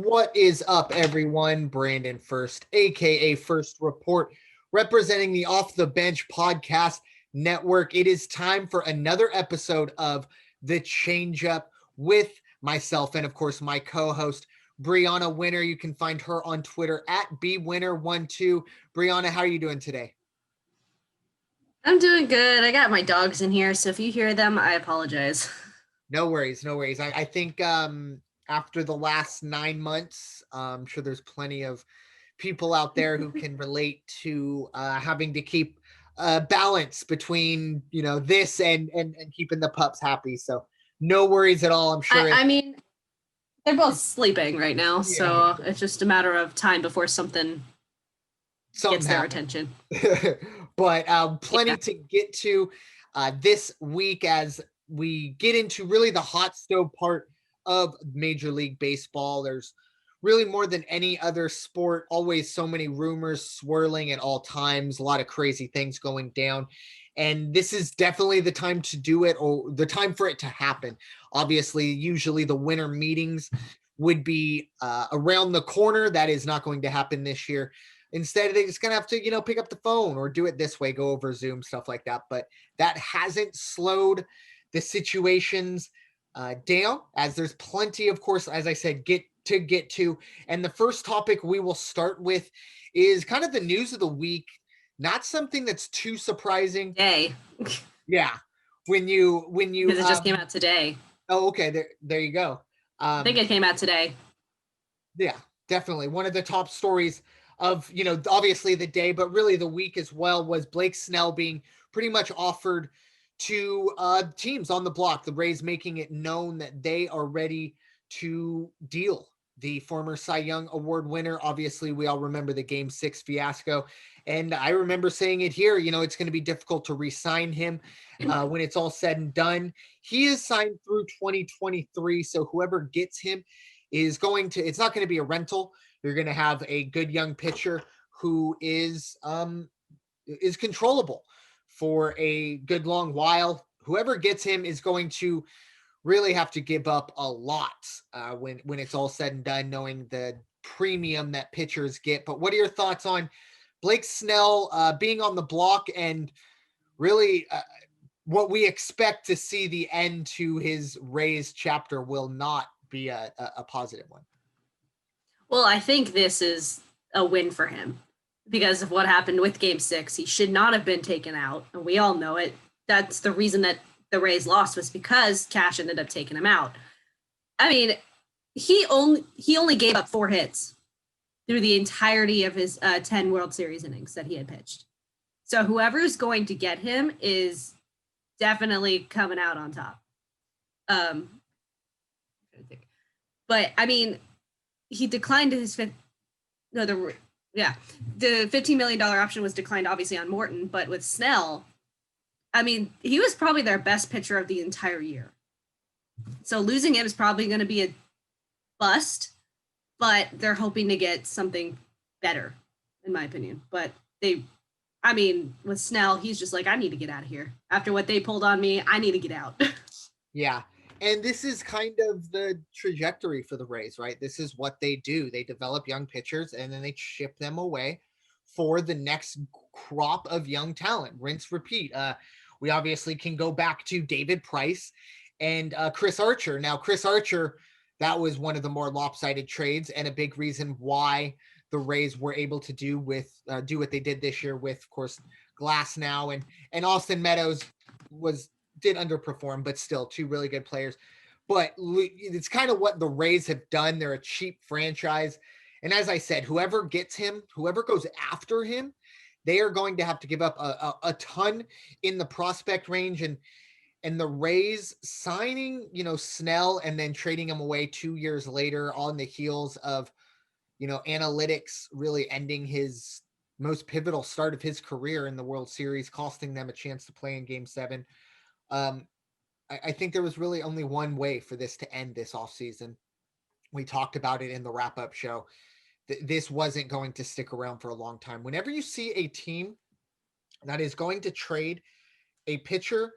What is up, everyone? Brandon First, aka First Report, representing the Off the Bench podcast network. It is time for another episode of the Changeup with myself and, of course, my co-host Bryana Winner. You can find her on Twitter at bwinner12. Bryana, how are you doing today? I'm doing good. I got my dogs in here, so if you hear them, I apologize. No worries, no worries. I think after the last 9 months, I'm sure there's plenty of people out there who can relate to having to keep balance between this and keeping the pups happy. So no worries at all. I'm sure. I mean, they're both sleeping right now, so Yeah. it's just a matter of time before something gets their attention. But plenty to get to this week as we get into really the hot stove part of Major League Baseball. There's really, more than any other sport, always so many rumors swirling at all times, a lot of crazy things going down. And this is definitely the time to do it, or the time for it to happen. Obviously, usually the winter meetings would be around the corner. That is not going to happen this year. Instead, they're just going to have to, pick up the phone or do it this way, go over Zoom, stuff like that. But that hasn't slowed the situations down, as there's plenty, of course, as I said, get to. And the first topic we will start with is kind of the news of the week. Not something that's too surprising. Hey. Yeah. When you because it just came out today. Oh, okay. There you go. I think it came out today. Yeah, definitely. One of the top stories of, obviously the day, but really the week as well, was Blake Snell being pretty much offered to teams on the block. The Rays making it known that they are ready to deal the former Cy Young Award winner. Obviously, we all remember the Game 6 fiasco. And I remember saying it here, it's going to be difficult to re-sign him when it's all said and done. He is signed through 2023, so whoever gets him is it's not going to be a rental. You're going to have a good young pitcher who is controllable for a good long while. Whoever gets him is going to really have to give up a lot when it's all said and done, knowing the premium that pitchers get. But what are your thoughts on Blake Snell being on the block, and really what we expect to see the end to his Rays chapter will not be a positive one? Well, I think this is a win for him because of what happened with Game 6. He should not have been taken out, and we all know it. That's the reason that the Rays lost, was because Cash ended up taking him out. I mean, he only gave up 4 hits through the entirety of his 10 World Series innings that he had pitched. So whoever's going to get him is definitely coming out on top. But I mean, he declined his the $15 million option was declined, obviously, on Morton. But with Snell, I mean, he was probably their best pitcher of the entire year. So losing him is probably going to be a bust, but they're hoping to get something better, in my opinion. But with Snell, he's just like, I need to get out of here. After what they pulled on me, I need to get out. Yeah. And this is kind of the trajectory for the Rays, right? This is what they do. They develop young pitchers and then they ship them away for the next crop of young talent. Rinse, repeat. We obviously can go back to David Price and Chris Archer. Now, Chris Archer, that was one of the more lopsided trades, and a big reason why the Rays were able to do what they did this year with, of course, Glass now, and Austin Meadows did underperform, but still 2 really good players. But it's kind of what the Rays have done. They're a cheap franchise. And as I said, whoever gets him, whoever goes after him, they are going to have to give up a ton in the prospect range. And the Rays signing, Snell and then trading him away 2 years later on the heels of, analytics really ending his most pivotal start of his career in the World Series, costing them a chance to play in Game 7. I think there was really only one way for this to end this offseason. We talked about it in the wrap-up show. This wasn't going to stick around for a long time. Whenever you see a team that is going to trade a pitcher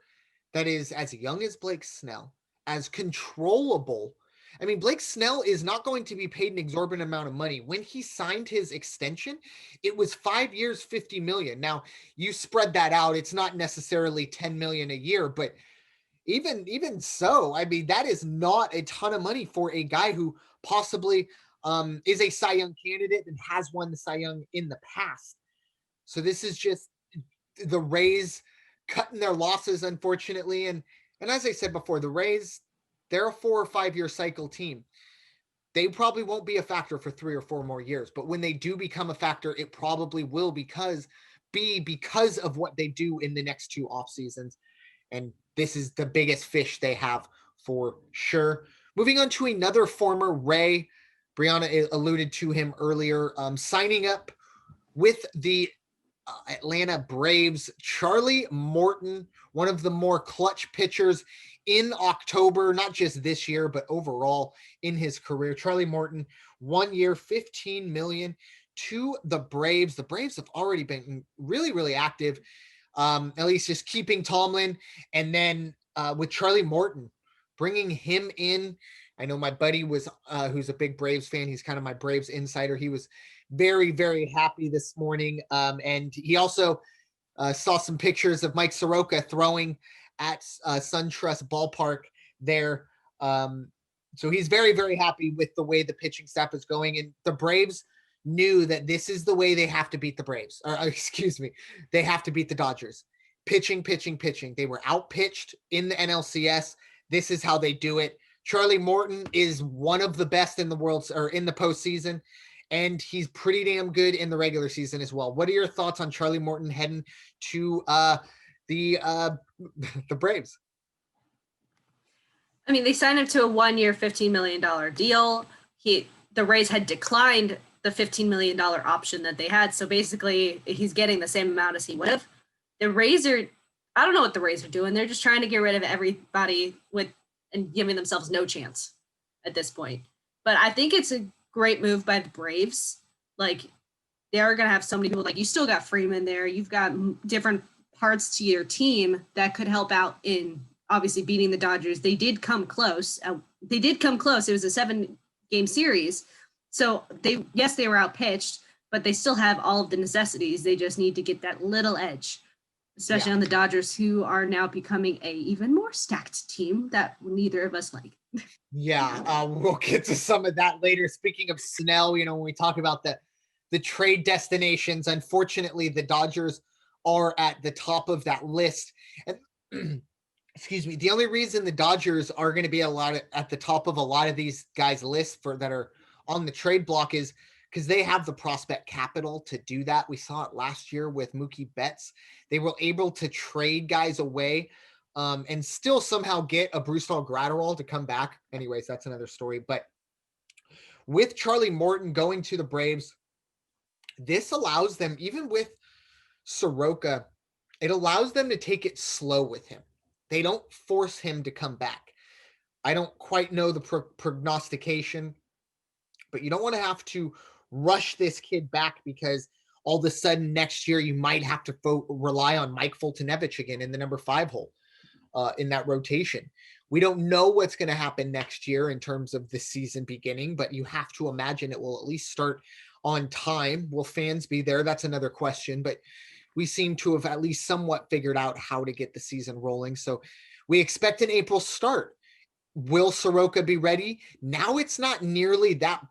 that is as young as Blake Snell, as controllable I mean, Blake Snell is not going to be paid an exorbitant amount of money. When he signed his extension, it was 5 years, 50 million. Now, you spread that out, it's not necessarily 10 million a year, but even so, I mean, that is not a ton of money for a guy who possibly is a Cy Young candidate and has won the Cy Young in the past. So this is just the Rays cutting their losses, unfortunately. And as I said before, the Rays, they're a 4 or 5 year cycle team. They probably won't be a factor for 3 or 4 more years, but when they do become a factor, it probably will because of what they do in the next 2 off seasons. And this is the biggest fish they have for sure. Moving on to another former Ray, Bryana alluded to him earlier, signing up with the Atlanta Braves, Charlie Morton, one of the more clutch pitchers in October, not just this year, but overall in his career. Charlie Morton, 1 year, 15 million to the Braves. The Braves have already been really, really active, at least just keeping Tomlin. And then with Charlie Morton, bringing him in. I know my buddy was, who's a big Braves fan. He's kind of my Braves insider. He was very, very happy this morning. And he also saw some pictures of Mike Soroka throwing at SunTrust Ballpark there. So he's very, very happy with the way the pitching staff is going. And the Braves knew that this is the way they have to beat the Braves. Or excuse me, they have to beat the Dodgers. Pitching, pitching, pitching. They were outpitched in the NLCS. This is how they do it. Charlie Morton is one of the best in the world, or in the postseason, and he's pretty damn good in the regular season as well. What are your thoughts on Charlie Morton heading to the Braves? I mean, they signed him to a 1 year, $15 million deal. The Rays had declined the $15 million option that they had. So basically he's getting the same amount as he would have. The Rays I don't know what the Rays are doing. They're just trying to get rid of everybody and giving themselves no chance at this point. But I think it's a great move by the Braves. Like, they are going to have so many people. Like, you still got Freeman there. You've got different parts to your team that could help out in obviously beating the Dodgers. They did come close. It was a 7-game series. So they were outpitched, but they still have all of the necessities. They just need to get that little edge, especially on the Dodgers, who are now becoming a even more stacked team that neither of us like. Yeah, we'll get to some of that later. Speaking of Snell, when we talk about the trade destinations, unfortunately, the Dodgers are at the top of that list. And excuse me, the only reason the Dodgers are going to be at the top of a lot of these guys' lists that are on the trade block is because they have the prospect capital to do that. We saw it last year with Mookie Betts. They were able to trade guys away and still somehow get a Brusdar Graterol to come back. Anyways, that's another story. But with Charlie Morton going to the Braves, this allows them, even with Soroka, it allows them to take it slow with him. They don't force him to come back. I don't quite know the prognostication, but you don't want to have to rush this kid back because all of a sudden next year you might have to rely on Mike Foltynewicz again in the number 5 hole in that rotation. We don't know what's going to happen next year in terms of the season beginning, but you have to imagine it will at least start on time. Will fans be there? That's another question, but we seem to have at least somewhat figured out how to get the season rolling. So we expect an April start. Will Soroka be ready? Now it's not nearly that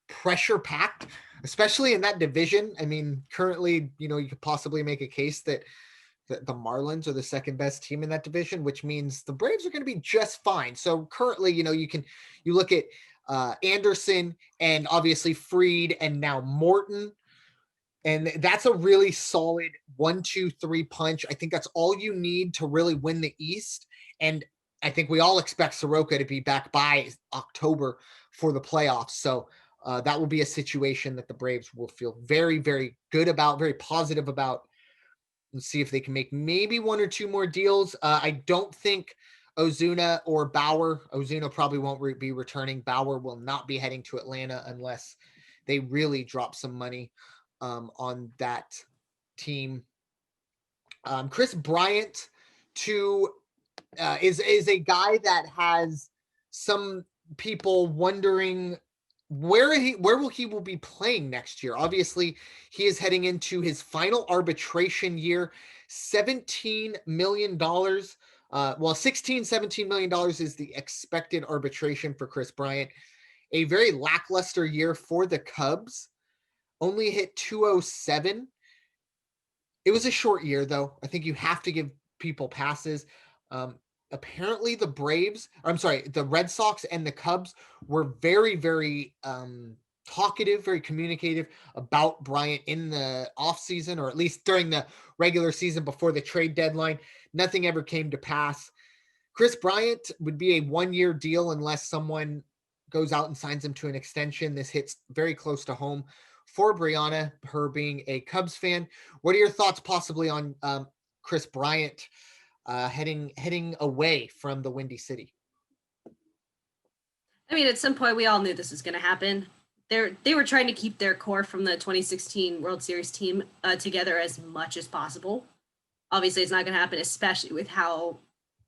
pressure packed, especially in that division. I mean, currently, you could possibly make a case that the Marlins are the second best team in that division, which means the Braves are going to be just fine. So currently, you look at Anderson and obviously Fried and now Morton. And that's a really solid 1-2-3 punch. I think that's all you need to really win the East. And I think we all expect Soroka to be back by October for the playoffs. So that will be a situation that the Braves will feel very, very good about, very positive about, and see if they can make maybe 1 or 2 more deals. I don't think Ozuna or Bauer. Ozuna probably won't be returning. Bauer will not be heading to Atlanta unless they really drop some money on that team. Kris Bryant is a guy that has some people wondering where he will be playing next year. Obviously, he is heading into his final arbitration year. $17 million. Well, $17 million is the expected arbitration for Kris Bryant. A very lackluster year for the Cubs. Only hit 207. It was a short year, though. I think you have to give people passes. Apparently the Red Sox and the Cubs were very, very talkative, very communicative about Bryant in the offseason, or at least during the regular season before the trade deadline. Nothing ever came to pass. Kris Bryant would be a 1-year deal unless someone goes out and signs him to an extension. This hits very close to home for Bryana, her being a Cubs fan. What are your thoughts possibly on Kris Bryant heading away from the Windy City? I mean, at some point, we all knew this was going to happen. They were trying to keep their core from the 2016 World Series team together as much as possible. Obviously, it's not going to happen, especially with how,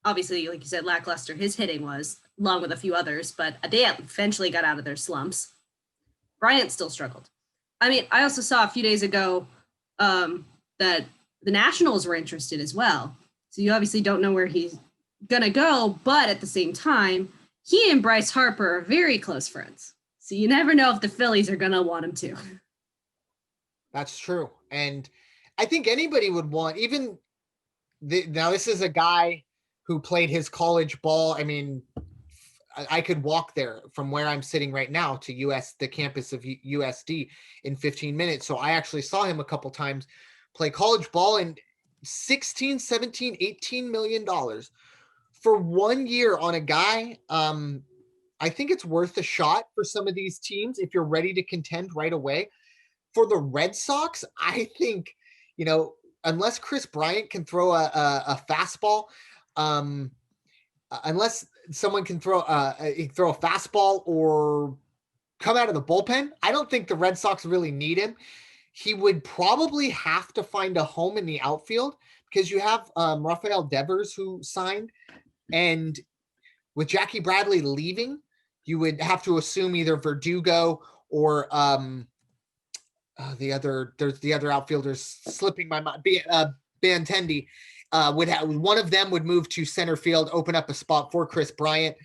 obviously, like you said, lackluster his hitting was, along with a few others, but they eventually got out of their slumps. Bryant still struggled. I mean, I also saw a few days ago that the Nationals were interested as well. So you obviously don't know where he's going to go, but at the same time, he and Bryce Harper are very close friends. So you never know if the Phillies are going to want him to. That's true. And I think anybody would want, now this is a guy who played his college ball. I mean, I could walk there from where I'm sitting right now to the campus of USD in 15 minutes. So I actually saw him a couple times play college ball, and 16, 17, $18 million for 1 year on a guy. I think it's worth a shot for some of these teams if you're ready to contend right away. For the Red Sox, I think, unless Kris Bryant can throw a fastball, unless someone can throw a fastball or come out of the bullpen, I don't think the Red Sox really need him. He would probably have to find a home in the outfield because you have Rafael Devers who signed, and with Jackie Bradley leaving, you would have to assume either Verdugo or the other outfielders slipping my mind. Benintendi would have one of them would move to center field, open up a spot for Kris Bryant,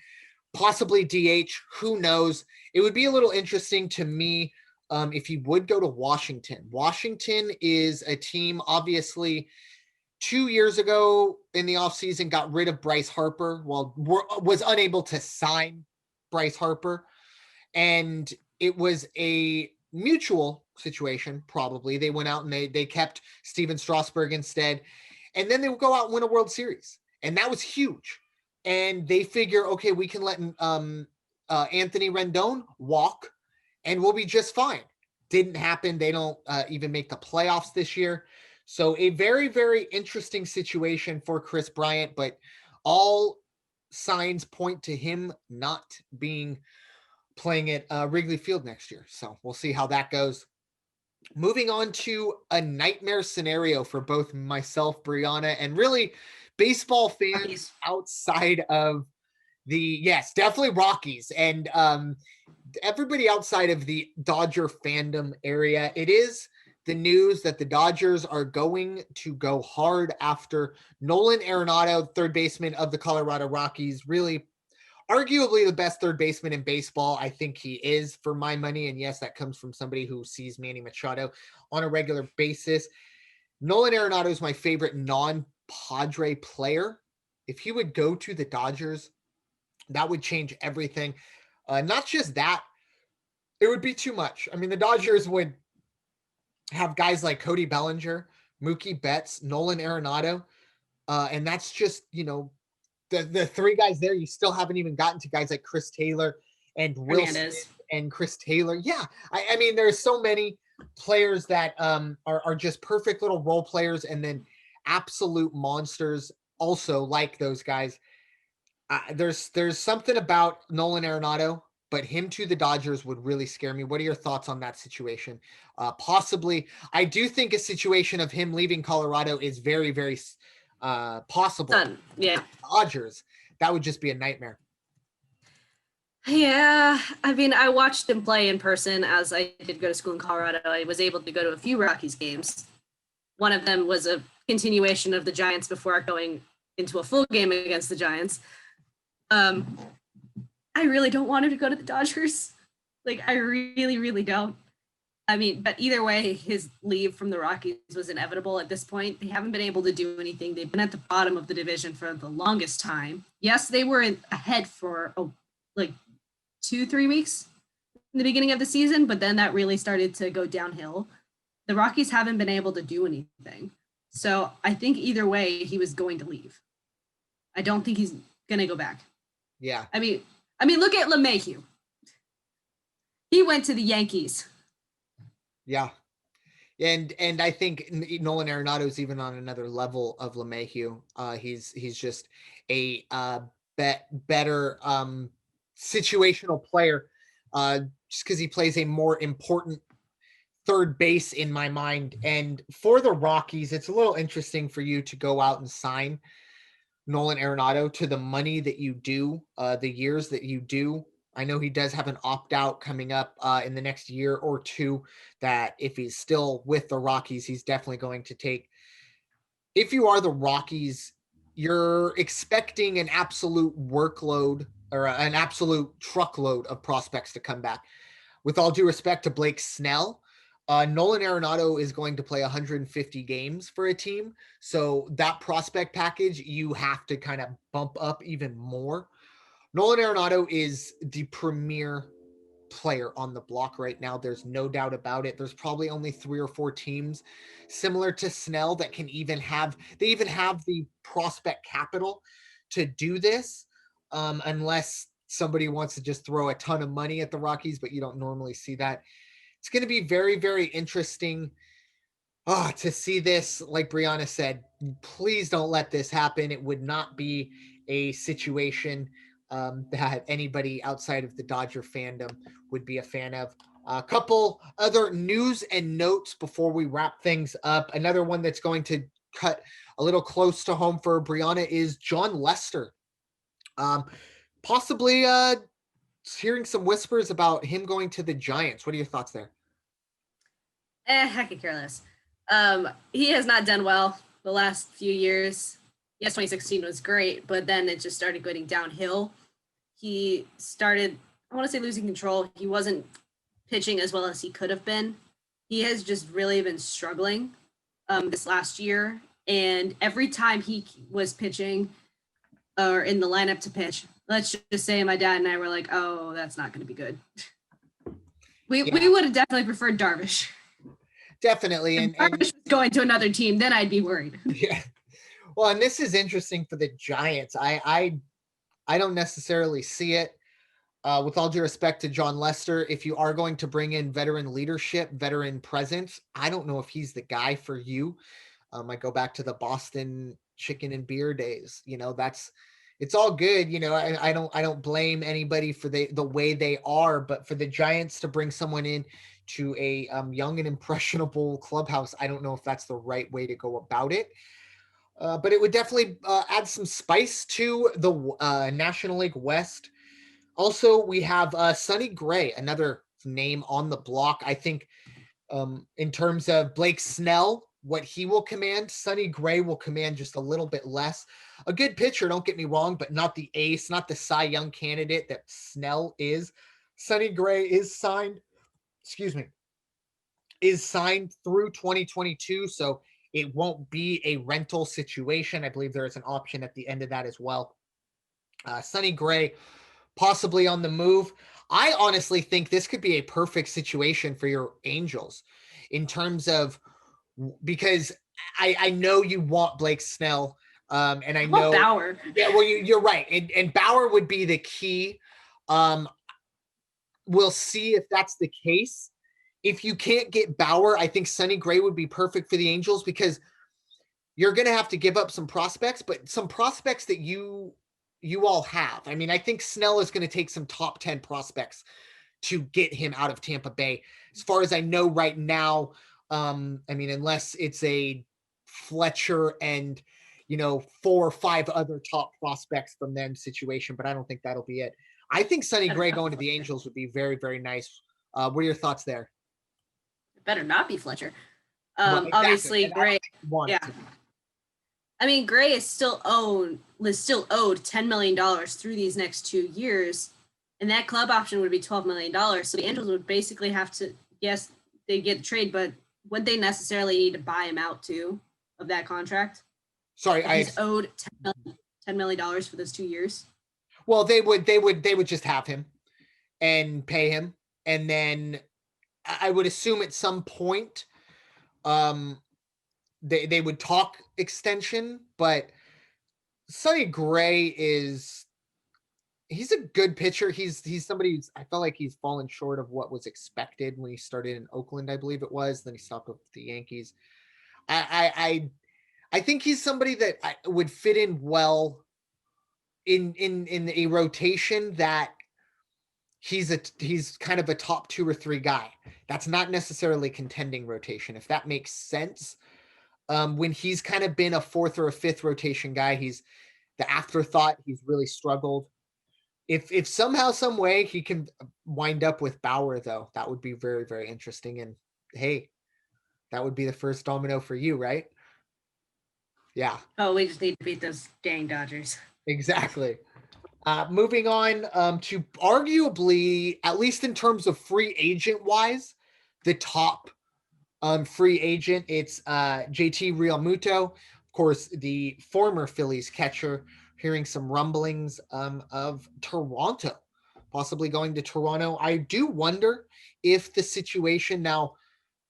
possibly DH. Who knows? It would be a little interesting to me if he would go to Washington. Washington is a team, obviously, 2 years ago in the offseason got rid of Bryce Harper. Was unable to sign Bryce Harper. And it was a mutual situation, probably. They went out and they kept Steven Strasburg instead. And then they would go out and win a World Series. And that was huge. And they figure, okay, we can let Anthony Rendon walk and we'll be just fine. Didn't happen. They don't even make the playoffs this year. So a very, very interesting situation for Kris Bryant, but all signs point to him not playing at Wrigley Field next year. So we'll see how that goes. Moving on to a nightmare scenario for both myself, Bryana, and really baseball fans Rockies. outside of definitely Rockies, and everybody outside of the Dodger fandom area. It is the news that the Dodgers are going to go hard after Nolan Arenado, third baseman of the Colorado Rockies, really arguably the best third baseman in baseball. I think he is, for my money. And yes, that comes from somebody who sees Manny Machado on a regular basis. Nolan Arenado is my favorite non-Padre player. If he would go to the Dodgers, that would change everything. Not just that, it would be too much. I mean, the Dodgers would have guys like Cody Bellinger, Mookie Betts, Nolan Arenado, and that's just, the three guys there. You still haven't even gotten to guys like Chris Taylor and Wilson and Chris Taylor. Yeah, I mean, there's so many players that are just perfect little role players, and then absolute monsters also like those guys. There's something about Nolan Arenado, but him to the Dodgers would really scare me. What are your thoughts on that situation? Possibly, I do think a situation of him leaving Colorado is very, very possible. Yeah. Dodgers, that would just be a nightmare. Yeah, I mean, I watched him play in person as I did go to school in Colorado. I was able to go to a few Rockies games. One of them was a continuation of the Giants before going into a full game against the Giants. Um, I really don't want him to go to the Dodgers. Like, I really, really don't. I mean, but either way, his leave from the Rockies was inevitable at this point. They haven't been able to do anything. They've been at the bottom of the division for the longest time. Yes, they were ahead for like 2-3 weeks in the beginning of the season, but then that really started to go downhill. The Rockies haven't been able to do anything. So I think either way, he was going to leave. I don't think he's going to go back. Yeah. I mean, look at LeMahieu. He went to the Yankees. Yeah. And I think Nolan Arenado is even on another level of LeMahieu. He's just a better situational player, just because he plays a more important third base in my mind. And for the Rockies, it's a little interesting for you to go out and sign Nolan Arenado to the money that you do, the years that you do. I know he does have an opt out coming up in the next year or two, that if he's still with the Rockies, he's definitely going to take. If you are the Rockies, you're expecting an absolute workload or an absolute truckload of prospects to come back. With all due respect to Blake Snell, Nolan Arenado is going to play 150 games for a team. So that prospect package, you have to kind of bump up even more. Nolan Arenado is the premier player on the block right now. There's no doubt about it. There's probably only 3 or 4 teams similar to Snell that can even have the prospect capital to do this, unless somebody wants to just throw a ton of money at the Rockies, but you don't normally see that. It's going to be very, very interesting to see this. Like Bryana said, please don't let this happen. It would not be a situation that anybody outside of the Dodger fandom would be a fan of. A couple other news and notes before we wrap things up. Another one that's going to cut a little close to home for Bryana is Jon Lester. Possibly hearing some whispers about him going to the Giants. What are your thoughts there? I could care less. He has not done well the last few years. Yes, 2016 was great, but then it just started going downhill. He started, I want to say, losing control. He wasn't pitching as well as he could have been. He has just really been struggling this last year. And every time he was pitching or in the lineup to pitch, let's just say my dad and I were like, oh, that's not going to be good. We would have definitely preferred Darvish. Definitely. And Darvish was going to another team, then I'd be worried. Yeah. Well, and this is interesting for the Giants. I don't necessarily see it. With all due respect to Jon Lester, if you are going to bring in veteran leadership, veteran presence, I don't know if he's the guy for you. I go back to the Boston chicken and beer days. It's all good. I don't blame anybody for the way they are, but for the Giants to bring someone in to a young and impressionable clubhouse, I don't know if that's the right way to go about it. But it would definitely add some spice to the National League West. Also, we have Sonny Gray, another name on the block. I think in terms of Blake Snell, what he will command, Sonny Gray will command just a little bit less. A good pitcher, don't get me wrong, but not the ace, not the Cy Young candidate that Snell is. Sonny Gray is signed through 2022, so it won't be a rental situation. I believe there is an option at the end of that as well. Sonny Gray possibly on the move. I honestly think this could be a perfect situation for your Angels in terms of, because I know you want Blake Snell, and I know Bauer. Yeah, well, you're right, and Bauer would be the key. We'll see if that's the case. If you can't get Bauer, I think Sonny Gray would be perfect for the Angels, because you're going to have to give up some prospects, but some prospects that you all have. I mean, I think Snell is going to take some top 10 prospects to get him out of Tampa Bay. As far as I know right now, unless it's a Fletcher and, 4 or 5 other top prospects from them situation, but I don't think that'll be it. I think Sonny Gray going to the Angels would be very, very nice. What are your thoughts there? It better not be Fletcher. Well, exactly. Obviously, Gray. Yeah. I mean, Gray is still owed $10 million through these next 2 years, and that club option would be $12 million. So the Angels would basically have to, yes, they get the trade, but would they necessarily need to buy him out too of that contract? Sorry, he's owed $10 million for those 2 years. Well, they would just have him and pay him, and then I would assume at some point, they would talk extension, but Sonny Gray he's a good pitcher. He's somebody who's, I felt like he's fallen short of what was expected when he started in Oakland, I believe it was. Then he stopped with the Yankees. I think he's somebody that would fit in well in a rotation that he's kind of a top 2 or 3 guy. That's not necessarily contending rotation, if that makes sense. When he's kind of been a 4th or a 5th rotation guy, he's the afterthought. He's really struggled. If somehow, some way he can wind up with Bauer, though, that would be very, very interesting. And hey, that would be the first domino for you, right? Yeah. Oh, we just need to beat those dang Dodgers. Exactly. Moving on to arguably, at least in terms of free agent wise, the top free agent. It's JT Realmuto, of course, the former Phillies catcher. Hearing some rumblings of Toronto, possibly going to Toronto. I do wonder if the situation now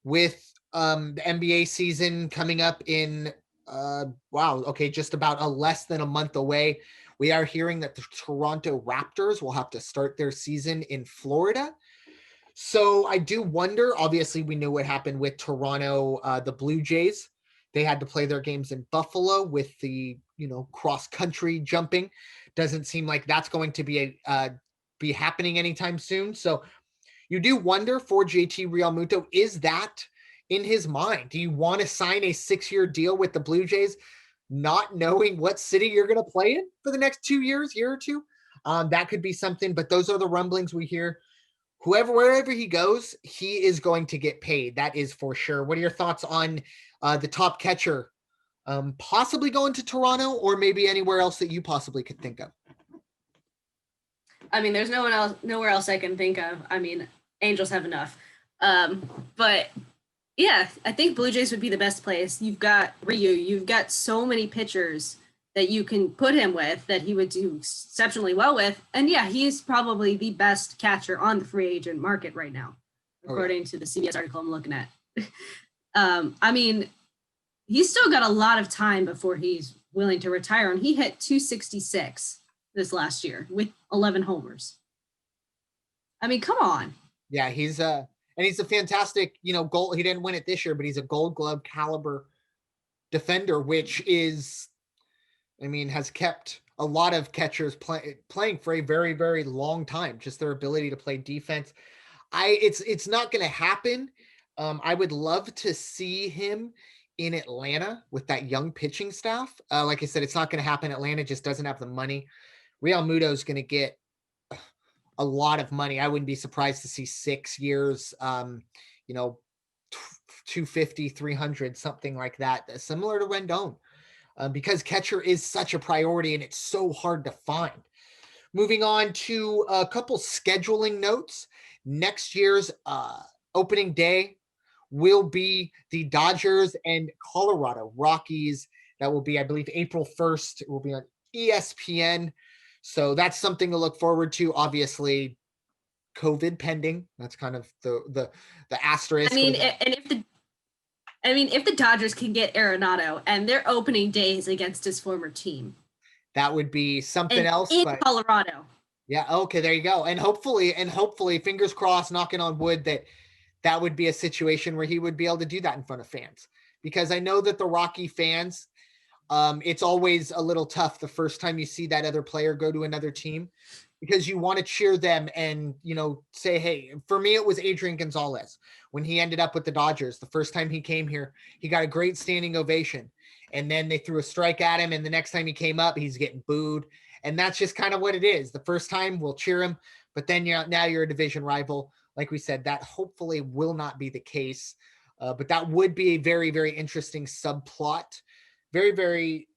with the NBA season coming up in just about less than a month away. We are hearing that the Toronto Raptors will have to start their season in Florida. So I do wonder, obviously we knew what happened with Toronto, the Blue Jays. They had to play their games in Buffalo with the, cross-country jumping. Doesn't seem like that's going to be happening anytime soon. So you do wonder for JT Realmuto, is that in his mind? Do you want to sign a 6-year deal with the Blue Jays, not knowing what city you're going to play in for the next 2 years, year or two? That could be something, but those are the rumblings we hear. Wherever he goes, he is going to get paid. That is for sure. What are your thoughts on the top catcher possibly going to Toronto, or maybe anywhere else that you possibly could think of? I mean, there's nowhere else I can think of. I mean, Angels have enough. But yeah, I think Blue Jays would be the best place. You've got Ryu. You've got so many pitchers that you can put him with that he would do exceptionally well with. And yeah, he's probably the best catcher on the free agent market right now, according to the CBS article I'm looking at. I mean, he's still got a lot of time before he's willing to retire. And he hit 266 this last year with 11 homers. I mean, come on. Yeah, he's a fantastic, goal. He didn't win it this year, but he's a Gold Glove caliber defender, which is, has kept a lot of catchers playing for a very, very long time. Just their ability to play defense. It's not going to happen. I would love to see him in Atlanta with that young pitching staff. Like I said, it's not going to happen. Atlanta just doesn't have the money. Realmuto is going to get a lot of money. I wouldn't be surprised to see 6 years, 250, 300, something like that, similar to Rendon, because catcher is such a priority and it's so hard to find. Moving on to a couple scheduling notes. Next year's opening day will be the Dodgers and Colorado Rockies. That will be, I believe, April 1st. It will be on ESPN. So that's something to look forward to. Obviously, COVID pending. That's kind of the asterisk. If the Dodgers can get Arenado and their opening days against his former team, that would be something else. In Colorado. Yeah. Okay. There you go. And hopefully, fingers crossed, knocking on wood, that would be a situation where he would be able to do that in front of fans. Because I know that the Rocky fans, it's always a little tough the first time you see that other player go to another team, because you want to cheer them and, say, hey, for me, it was Adrian Gonzalez when he ended up with the Dodgers. The first time he came here, he got a great standing ovation, and then they threw a strike at him. And the next time he came up, he's getting booed. And that's just kind of what it is. The first time we'll cheer them, but then now you're a division rival. Like we said, that hopefully will not be the case. But that would be a very, very interesting subplot. Very, very,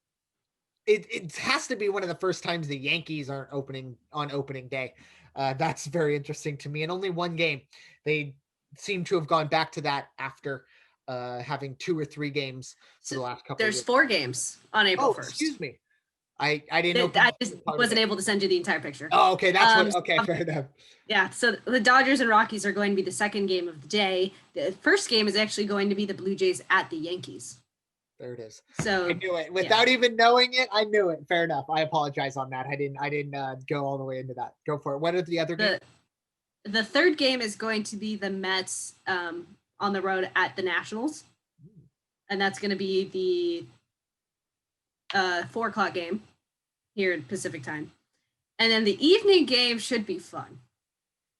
it has to be one of the first times the Yankees aren't opening on opening day. That's very interesting to me. And only one game. They seem to have gone back to that after having 2 or 3 games for the last couple of years. There's 4 games on April 1st. Excuse me. I didn't know. I just wasn't able to send you the entire picture. Oh, okay. That's okay. Fair enough. Yeah. So the Dodgers and Rockies are going to be the second game of the day. The first game is actually going to be the Blue Jays at the Yankees. There it is. So I knew it without even knowing it. I knew it. Fair enough. I apologize on that. I didn't go all the way into that. Go for it. What are the other games? The third game is going to be the Mets on the road at the Nationals. And that's going to be the 4 o'clock game here in Pacific time. And then the evening game should be fun.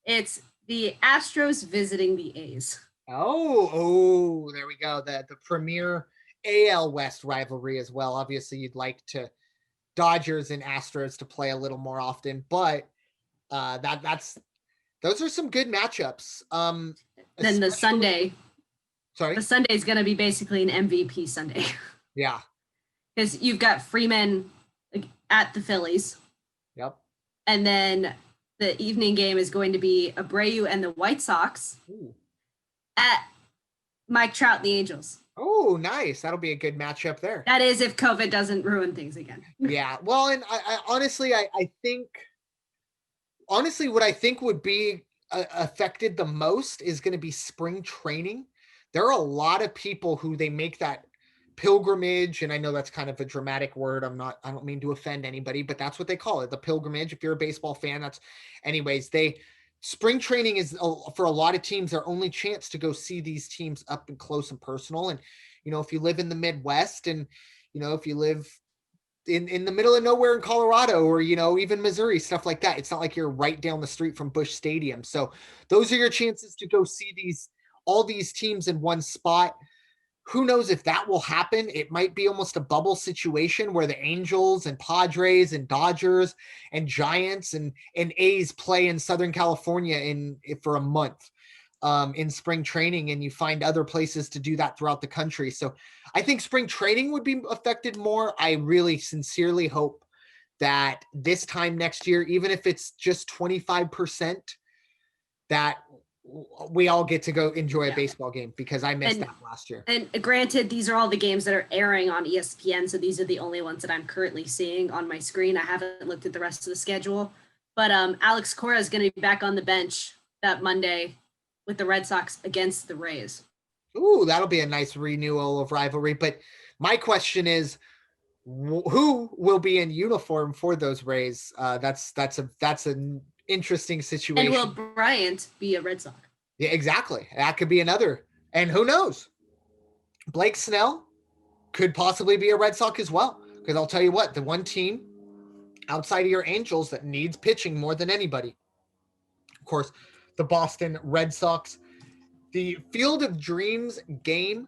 It's the Astros visiting the A's. Oh, there we go. The premier AL West rivalry as well. Obviously, you'd like to Dodgers and Astros to play a little more often, but those are some good matchups. Then the Sunday. Sorry? The Sunday is going to be basically an MVP Sunday. Yeah. Because you've got Freeman at the Phillies. Yep. And then the evening game is going to be Abreu and the White Sox at Mike Trout and the Angels. Oh, nice. That'll be a good matchup there. That is if COVID doesn't ruin things again. Yeah. Well, and I honestly think what I think would be affected the most is going to be spring training. There are a lot of people who they make that pilgrimage, and I know that's kind of a dramatic word. I don't mean to offend anybody, but that's what they call it, the pilgrimage. If you're a baseball fan, spring training is for a lot of teams their only chance to go see these teams up and close and personal. And if you live in the Midwest, and if you live in the middle of nowhere in Colorado, or even Missouri, stuff like that, it's not like you're right down the street from Busch Stadium. So those are your chances to go see all these teams in one spot. Who knows if that will happen? It might be almost a bubble situation where the Angels and Padres and Dodgers and Giants and A's play in Southern California for a month in spring training, and you find other places to do that throughout the country. So I think spring training would be affected more. I really sincerely hope that this time next year, even if it's just 25%, that we all get to go enjoy a baseball game, because I missed that last year. And granted, these are all the games that are airing on ESPN, so these are the only ones that I'm currently seeing on my screen. I haven't looked at the rest of the schedule, but Alex Cora is going to be back on the bench that Monday with the Red Sox against the Rays. Ooh, that'll be a nice renewal of rivalry. But my question is, who will be in uniform for those Rays? That's an interesting situation. And will Bryant be a Red Sox? Yeah, exactly. That could be another. And who knows? Blake Snell could possibly be a Red Sox as well. Because I'll tell you what, the one team outside of your Angels that needs pitching more than anybody, of course, the Boston Red Sox. The Field of Dreams game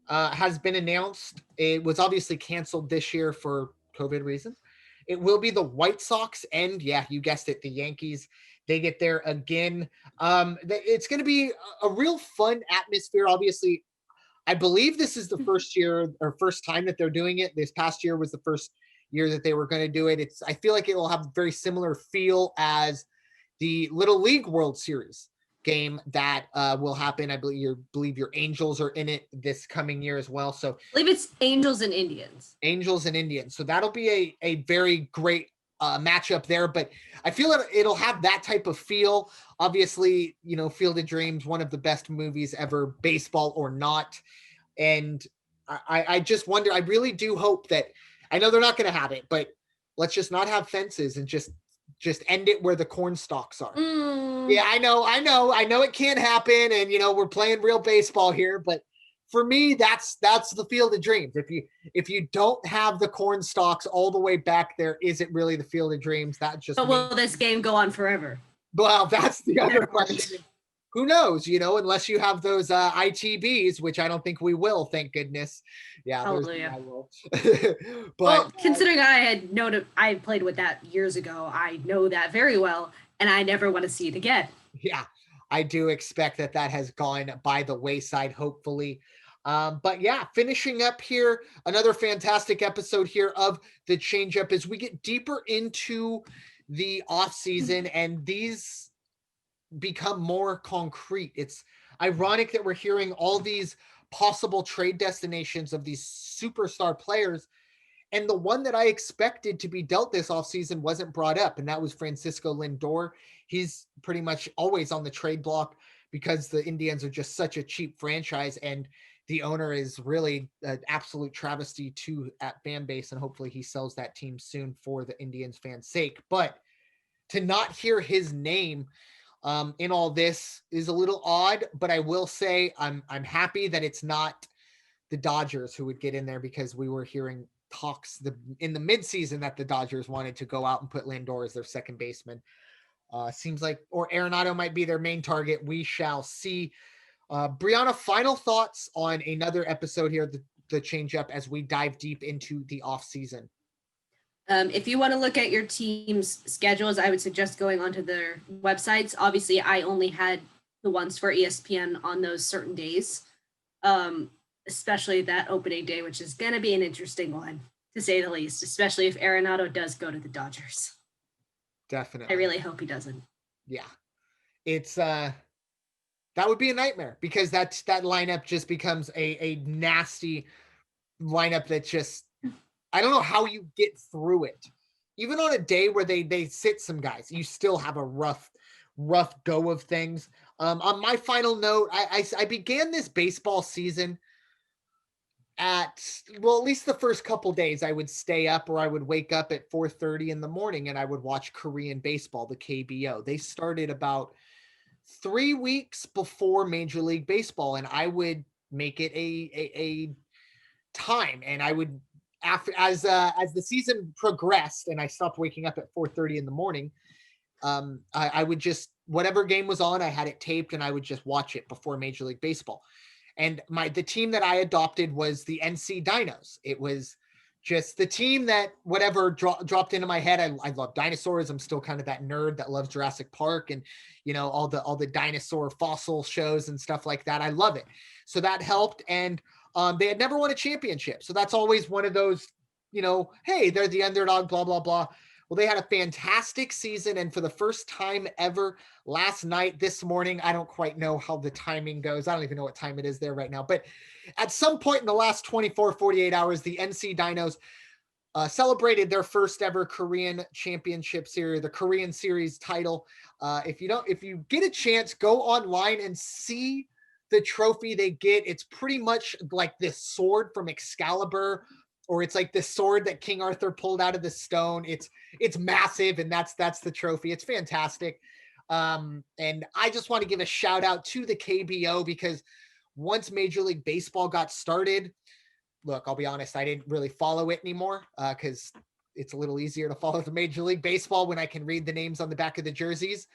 has been announced. It was obviously canceled this year for COVID reasons. It will be the White Sox, and yeah, you guessed it, the Yankees. They get there again. It's going to be a real fun atmosphere. Obviously, I believe this is the first time that they're doing it. This past year was the first year that they were going to do it. I feel like it will have a very similar feel as the Little League World Series game that will happen. I believe your Angels are in it this coming year as well. So I believe it's Angels and Indians. Angels and Indians. So that'll be a very great matchup there. But I feel that it'll have that type of feel. Obviously, Field of Dreams, one of the best movies ever, baseball or not. And I just wonder, I really do hope that, I know they're not going to have it, but let's just not have fences and just end it where the corn stalks are. Yeah, I know it can't happen. And, we're playing real baseball here, but for me, that's the Field of Dreams. If you don't have the corn stalks all the way back there, is it really the Field of Dreams? That just. But will this game go on forever? Well, that's the other question. who knows, unless you have those ITBs, which I don't think we will, thank goodness. Yeah, there's Hallelujah. I will. But well, considering I played with that years ago, I know that very well, and I never want to see it again. Yeah, I do expect that has gone by the wayside, hopefully. But yeah, finishing up here, another fantastic episode here of the Changeup as we get deeper into the off season and these become more concrete. It's ironic that we're hearing all these possible trade destinations of these superstar players. And the one that I expected to be dealt this offseason wasn't brought up, and that was Francisco Lindor. He's pretty much always on the trade block because the Indians are just such a cheap franchise, and the owner is really an absolute travesty to at fan base, and hopefully he sells that team soon for the Indians fans' sake. But to not hear his name in all this is a little odd, but I will say I'm happy that it's not the Dodgers who would get in there, because we were hearing talks in the midseason that the Dodgers wanted to go out and put Lindor as their second baseman. Seems like, or Arenado might be their main target. We shall see. Bryana, final thoughts on another episode here, the Changeup, as we dive deep into the off season. If you want to look at your team's schedules, I would suggest going onto their websites. Obviously, I only had the ones for ESPN on those certain days, especially that opening day, which is going to be an interesting one, to say the least, especially if Arenado does go to the Dodgers. Definitely. I really hope he doesn't. Yeah. It's that would be a nightmare, because that lineup just becomes a nasty lineup that just, I don't know how you get through it. Even on a day where they sit some guys, you still have a rough go of things. On my final note, I began this baseball season at least the first couple days. I would stay up, or I would wake up at 4:30 in the morning, and I would watch Korean baseball, the KBO. They started about 3 weeks before Major League Baseball, and I would make it a time, and I would, after as the season progressed and I stopped waking up at 4:30 in the morning, I would just, whatever game was on, I had it taped, and I would just watch it before Major League Baseball. And the team that I adopted was the NC Dinos. It was just the team that whatever dropped into my head. I love dinosaurs. I'm still kind of that nerd that loves Jurassic Park and all the dinosaur fossil shows and stuff like that. I love it. So that helped. And they had never won a championship. So that's always one of those, hey, they're the underdog, blah, blah, blah. Well, they had a fantastic season. And for the first time ever, last night, this morning, I don't quite know how the timing goes. I don't even know what time it is there right now. But at some point in the last 24, 48 hours, the NC Dinos celebrated their first ever Korean championship series, the Korean series title. If you get a chance, go online and see the trophy they get. It's pretty much like this sword from Excalibur, or it's like this sword that King Arthur pulled out of the stone. It's massive, and that's the trophy. It's fantastic. And I just want to give a shout out to the KBO, because once Major League Baseball got started, look, I'll be honest, I didn't really follow it anymore, because it's a little easier to follow the Major League Baseball when I can read the names on the back of the jerseys.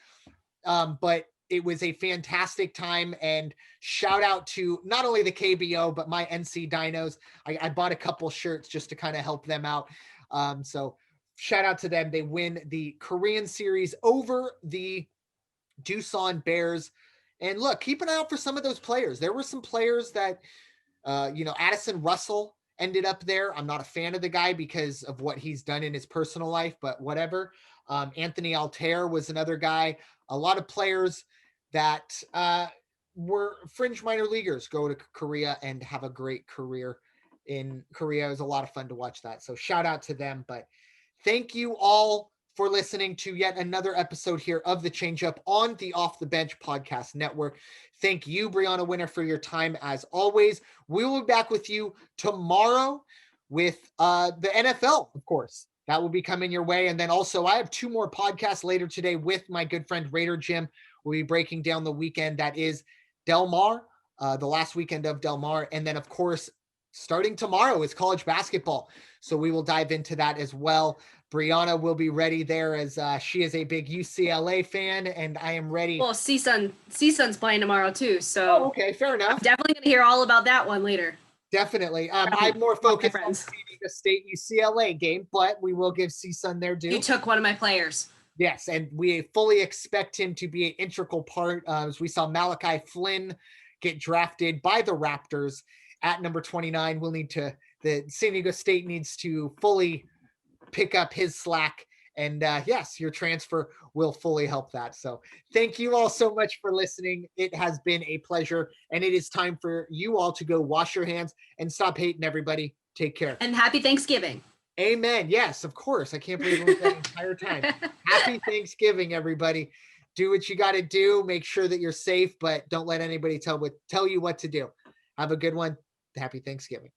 But it was a fantastic time, and shout out to not only the KBO, but my NC Dinos. I bought a couple shirts just to kind of help them out. So shout out to them. They win the Korean series over the Doosan Bears. And look, keep an eye out for some of those players. There were some players that, Addison Russell ended up there. I'm not a fan of the guy because of what he's done in his personal life, but whatever. Anthony Altair was another guy. A lot of players that were fringe minor leaguers go to Korea and have a great career in Korea. It was a lot of fun to watch that. So shout out to them. But thank you all for listening to yet another episode here of the Changeup on the Off the Bench Podcast Network. Thank you, Bryana Winner, for your time as always. We will be back with you tomorrow with the NFL, of course. That will be coming your way. And then also, I have 2 more podcasts later today with my good friend Raider Jim. We'll be breaking down the weekend that is Del Mar, the last weekend of Del Mar. And then, of course, starting tomorrow is college basketball. So we will dive into that as well. Bryana will be ready there as she is a big UCLA fan, and I am ready. Well, CSUN's playing tomorrow too, so Okay, fair enough. I'm definitely going to hear all about that one later. Definitely. I'm more focused on the San Diego State UCLA game, but we will give CSUN their due. You took one of my players. Yes, and we fully expect him to be an integral part. As we saw Malachi Flynn get drafted by the Raptors at number 29. The San Diego State needs to fully pick up his slack. And yes, your transfer will fully help that. So thank you all so much for listening. It has been a pleasure. And it is time for you all to go wash your hands and stop hating everybody. Take care. And happy Thanksgiving. Amen. Yes, of course. I can't believe it was that entire time. Happy Thanksgiving, everybody. Do what you got to do. Make sure that you're safe, but don't let anybody tell you what to do. Have a good one. Happy Thanksgiving.